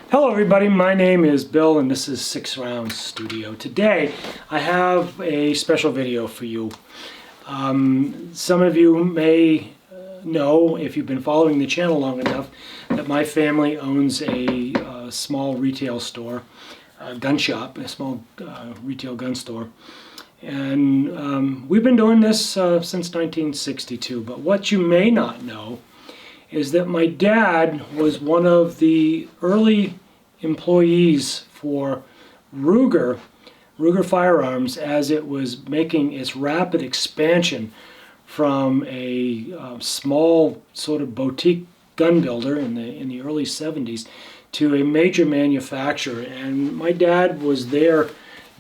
Hello everybody, my name is Bill and this is SixRounds Studio. Today I have a special video for you. Some of you may know, if you've been following the channel long enough, that my family owns a small retail store, a gun shop, a small retail gun store. And we've been doing this since 1962, but what you may not know is that my dad was one of the early employees for Ruger Firearms as it was making its rapid expansion from a small sort of boutique gun builder in the early 70s to a major manufacturer. And my dad was there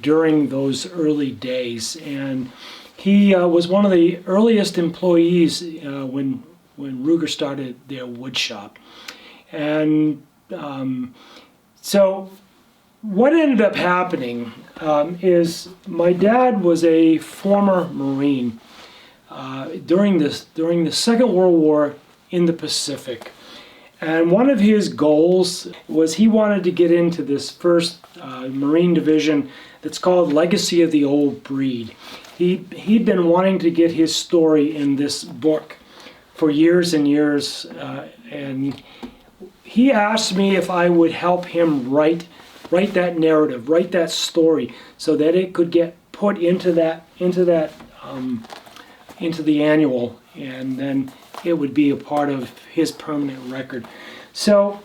during those early days, and he was one of the earliest employees when Ruger started their wood shop. And so what ended up happening is my dad was a former Marine during the Second World War in the Pacific. And one of his goals was he wanted to get into this first Marine division that's called Legacy of the Old Breed. He'd been wanting to get his story in this book for years and years, and he asked me if I would help him write that narrative, write that story, so that it could get put into the annual, and then it would be a part of his permanent record. So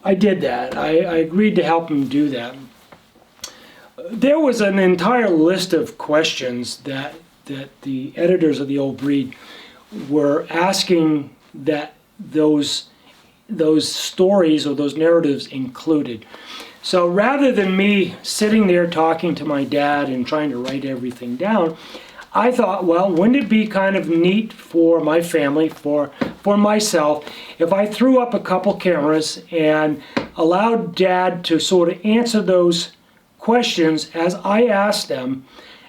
I did that. I agreed to help him do that. There was an entire list of questions that the editors of the Old Breed were asking that those stories or those narratives included. So rather than me sitting there talking to my dad and trying to write everything down, I thought, well, wouldn't it be kind of neat for my family, for myself, if I threw up a couple cameras and allowed Dad to sort of answer those questions as I asked them,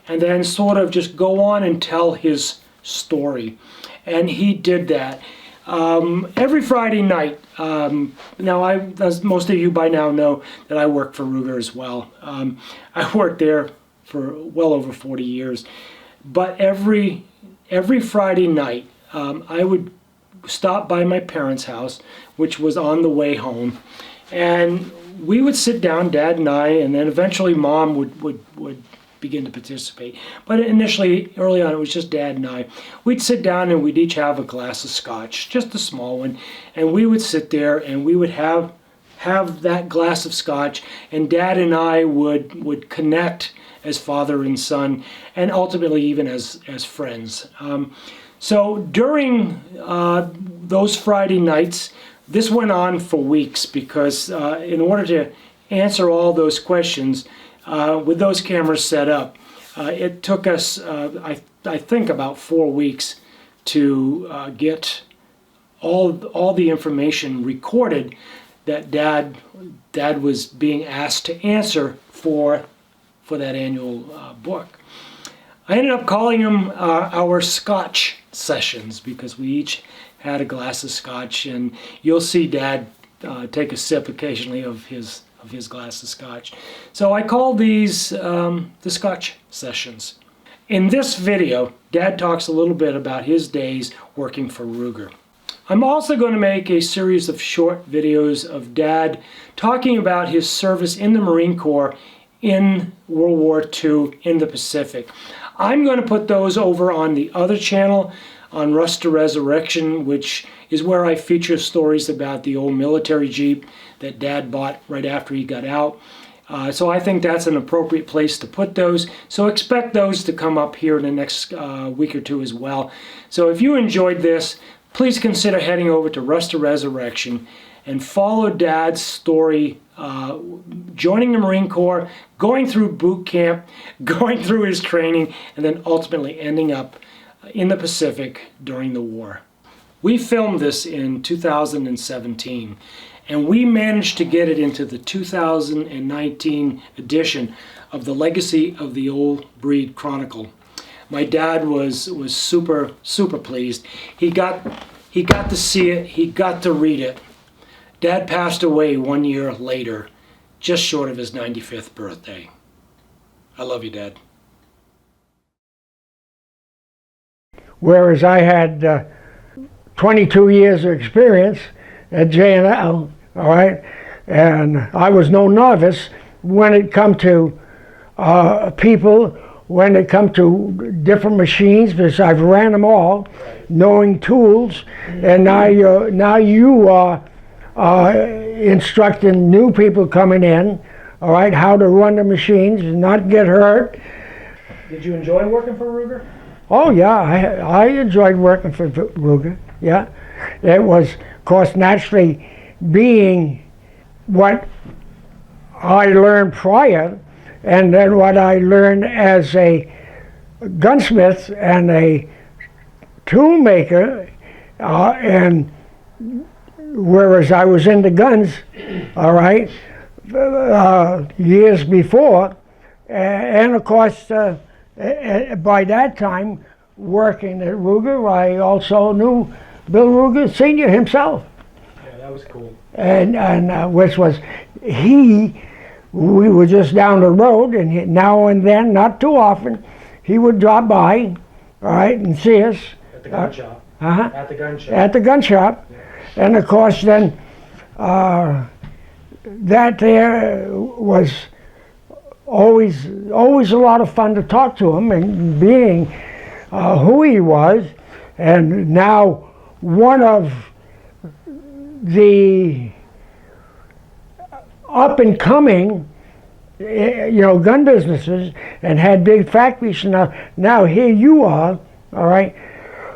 and then sort of just go on and tell his story. And he did that. Every Friday night, now as most of you by now know that I work for Ruger as well. I worked there for well over 40 years. But every Friday night, I would stop by my parents' house, which was on the way home, and we would sit down, Dad and I, and then eventually Mom would begin to participate. But initially, early on, it was just Dad and I. We'd sit down and we'd each have a glass of scotch, just a small one, and we would sit there and we would have that glass of scotch, and Dad and I would connect as father and son, and ultimately even as friends. So during those Friday nights, this went on for weeks, because in order to answer all those questions with those cameras set up, it took us, I think, about 4 weeks to get all the information recorded that Dad was being asked to answer for that annual book. I ended up calling them our Scotch sessions, because we each had a glass of Scotch, and you'll see Dad take a sip occasionally of his glass of Scotch. So I call these the Scotch sessions. In this video, Dad talks a little bit about his days working for Ruger. I'm also going to make a series of short videos of Dad talking about his service in the Marine Corps in World War II in the Pacific. I'm going to put those over on the other channel, on Rust to Resurrection, which is where I feature stories about the old military Jeep that Dad bought right after he got out. So I think that's an appropriate place to put those. So expect those to come up here in the next week or two as well. So if you enjoyed this, please consider heading over to Rust to Resurrection and follow Dad's story, joining the Marine Corps, going through boot camp, going through his training, and then ultimately ending up in the Pacific during the war. We filmed this in 2017, and we managed to get it into the 2019 edition of the Legacy of the Old Breed Chronicle. My dad was super pleased. He got to see it, he got to read it, Dad passed away 1 year later, just short of his 95th birthday. I love you, Dad. Whereas I had 22 years of experience at J&L, all right, and I was no novice when it come to people, when it come to different machines, because I've ran them all, knowing tools, and now you are instructing new people coming in, all right, how to run the machines and not get hurt. Did you enjoy working for Ruger? Oh yeah, I enjoyed working for Ruger, yeah. It was, of course, naturally being what I learned prior, and then what I learned as a gunsmith and a tool maker, and whereas I was into guns, all right, years before, and of course, by that time, working at Ruger, I also knew Bill Ruger Sr. himself. Yeah, that was cool. And which was, we were just down the road, and now and then, not too often, he would drop by, all right, and see us. At the gun shop. Uh-huh. At the gun shop. At the gun shop. Yeah. And of course then, that there was always a lot of fun to talk to him, and being who he was, and now one of the up and coming gun businesses, and had big factories. Now here you are, all right,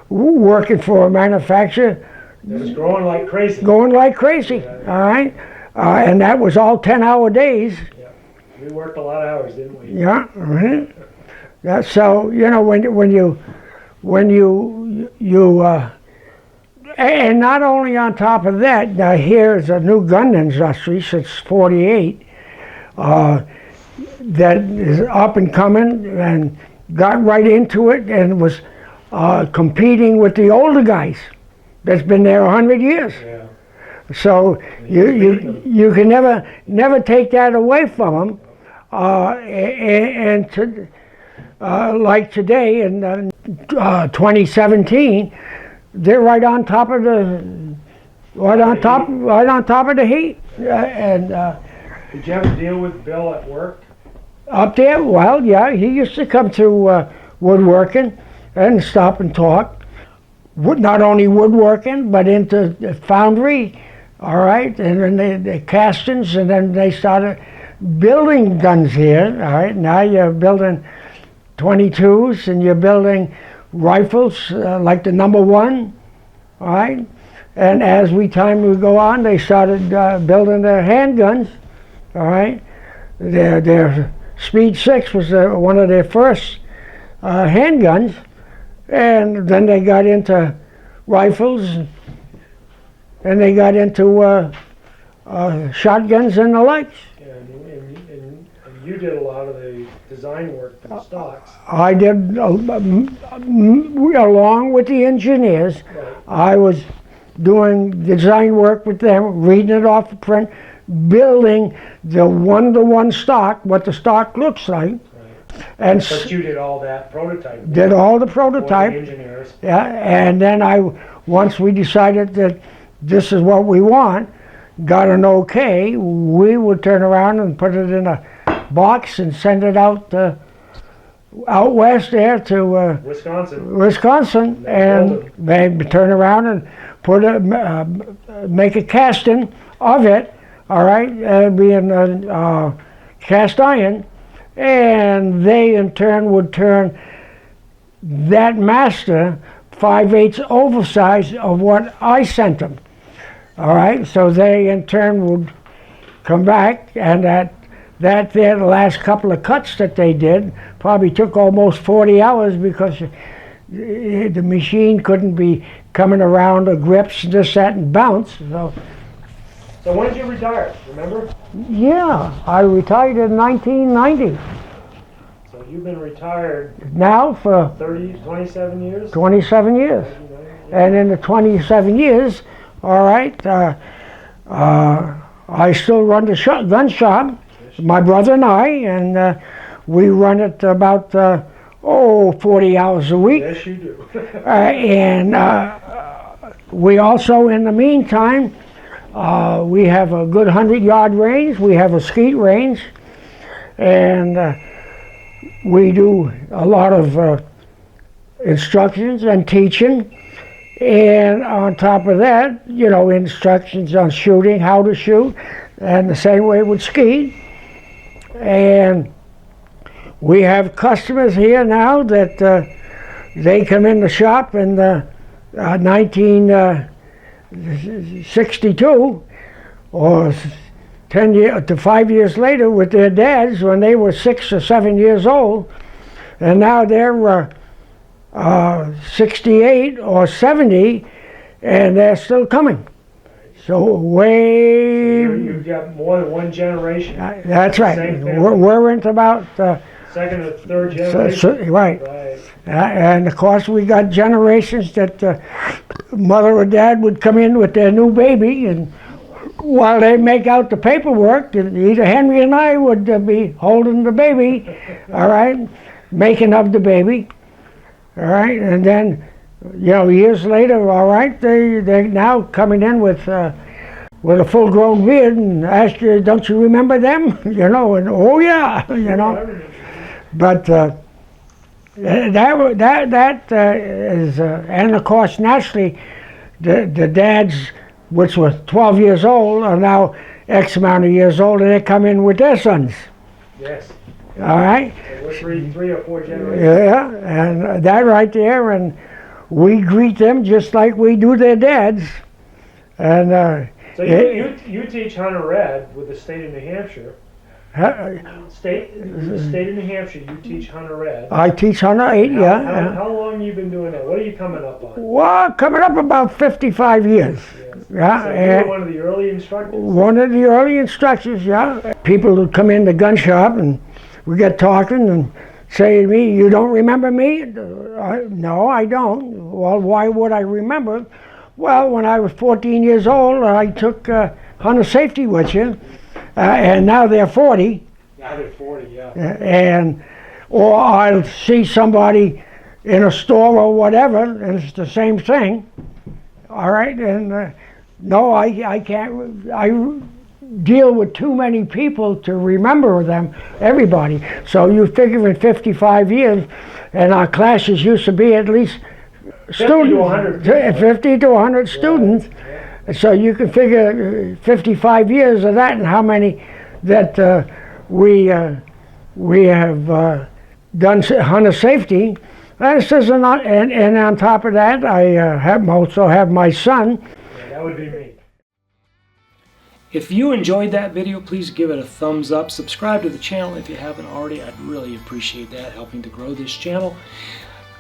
working for a manufacturer. It was growing like crazy. Going like crazy, yeah. All right, and that was all 10-hour days. We worked a lot of hours, didn't we? Yeah. Mm-hmm. Yeah. So when you and not only on top of that, now here's a new gun industry since '48 that is up and coming, and got right into it, and was competing with the older guys that's been there 100 years. Yeah. So you can never take that away from them. Like today in 2017, they're right on top of the heat. Did you have to deal with Bill at work? Up there, well, yeah, he used to come to woodworking and stop and talk. Not only woodworking, but into the foundry, all right, and then the castings, and then they started building guns here, all right. Now you're building 22s, and you're building rifles like the #1, all right. And as time would go on, they started building their handguns, all right. Their Speed 6 was one of their first handguns, and then they got into rifles, and they got into shotguns and the likes. And you did a lot of the design work for the stocks. I did, along with the engineers. Right. I was doing design work with them, reading it off the print, building the one-to-one stock, what the stock looks like. Right. And but you did all that prototype. Did all the prototype. For the engineers. Yeah, and then once we decided that this is what we want, got an okay, we would turn around and put it in a box and send it out west there to Wisconsin, and maybe turn around and make a casting of it, all right, being cast iron, and they in turn would turn that master 5/8 oversized of what I sent them. All right, so they in turn would come back, and the last couple of cuts that they did probably took almost 40 hours, because the machine couldn't be coming around the grips, this, that, and bounce. So when did you retire, remember? Yeah, I retired in 1990. So you've been retired now for 27 years? 27 years. And in the 27 years, all right, I still run the gun shop, my brother and I, and we run it about 40 hours a week. Yes, you do. And we also, in the meantime, we have a good 100-yard range. We have a skeet range, and we do a lot of instructions and teaching. And on top of that, you know, instructions on shooting, how to shoot, and the same way with skeet. And we have customers here now that they come in the shop in 1962 or 10 years to 5 years later with their dads when they were 6 or 7 years old, and now they're 68 or 70, and they're still coming. So You've got more than one generation. That's right. We're into about second or third generation. Right. And of course we got generations that mother or dad would come in with their new baby, and while they make out the paperwork, either Henry and I would be holding the baby, all right, making of the baby. All right, and then, you know, years later, all right, they're now coming in with a full-grown beard and ask you, don't you remember them? You know, and oh yeah, you know. But that is, and of course, naturally, the dads, which were 12 years old, are now X amount of years old, and they come in with their sons. Yes. All right. So we're three or four generations. Yeah, and that right there, and we greet them just like we do their dads. And so you teach hunter ed with the state of New Hampshire. State of New Hampshire, you teach hunter ed. I teach hunter ed, yeah. How long have you been doing that? What are you coming up on? Well, coming up about 55 years. Yes. Yeah. So you were one of the early instructors? One of the early instructors, yeah. People would come in the gun shop and we get talking and say to me, you don't remember me? No, I don't. Well, why would I remember? Well, when I was 14 years old, I took hunter safety with you, and now they're 40. Now they're 40, yeah. Or I'll see somebody in a store or whatever, and it's the same thing. All right, and no, I can't. I deal with too many people to remember them, everybody. So you figure in 55 years, and our classes used to be at least 50 to 100 50 to 100 students. Yeah. So you can figure 55 years of that and how many that we have done hunter safety. And on top of that, I also have my son. Yeah, that would be me. If you enjoyed that video, please give it a thumbs up. Subscribe to the channel if you haven't already. I'd really appreciate that, helping to grow this channel.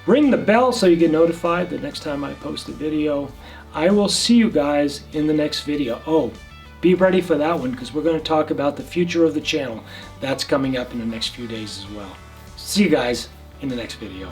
Ring the bell so you get notified the next time I post a video. I will see you guys in the next video. Oh, be ready for that one because we're going to talk about the future of the channel. That's coming up in the next few days as well. See you guys in the next video.